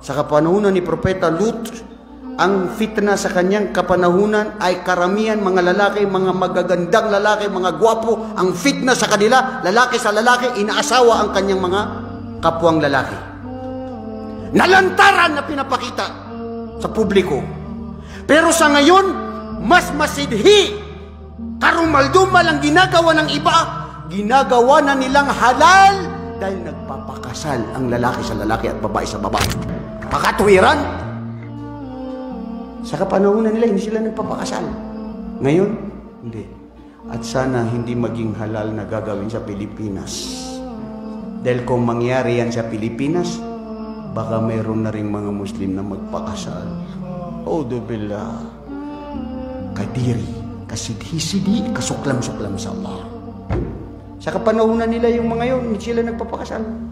Sa kapanahunan ni Propeta Lut, ang fitna sa kanyang kapanahunan ay karamihan mga lalaki, mga magagandang lalaki, mga gwapo. Ang fitna sa kanila, lalaki sa lalaki, inaasawa ang kanyang mga kapwang lalaki. Nalantaran na pinapakita sa publiko. Pero sa ngayon, mas masidhi, karumaldumal ang ginagawa ng iba, ginagawa na nilang halal dahil nagpapakasal ang lalaki sa lalaki at babae sa babae. Makatuwiran. Sa kapanahunan nila, hindi sila nagpapakasal. Ngayon, hindi. At sana hindi maging halal na gagawin sa Pilipinas. Dahil kung mangyari yan sa Pilipinas, baka mayroon na rin mga Muslim na magpakasal. Audubillah. Kadiri, kasidhi-sidhi, kasuklam-suklam sa Allah. Sa kapanahunan nila yung mga yun, hindi sila nagpapakasal.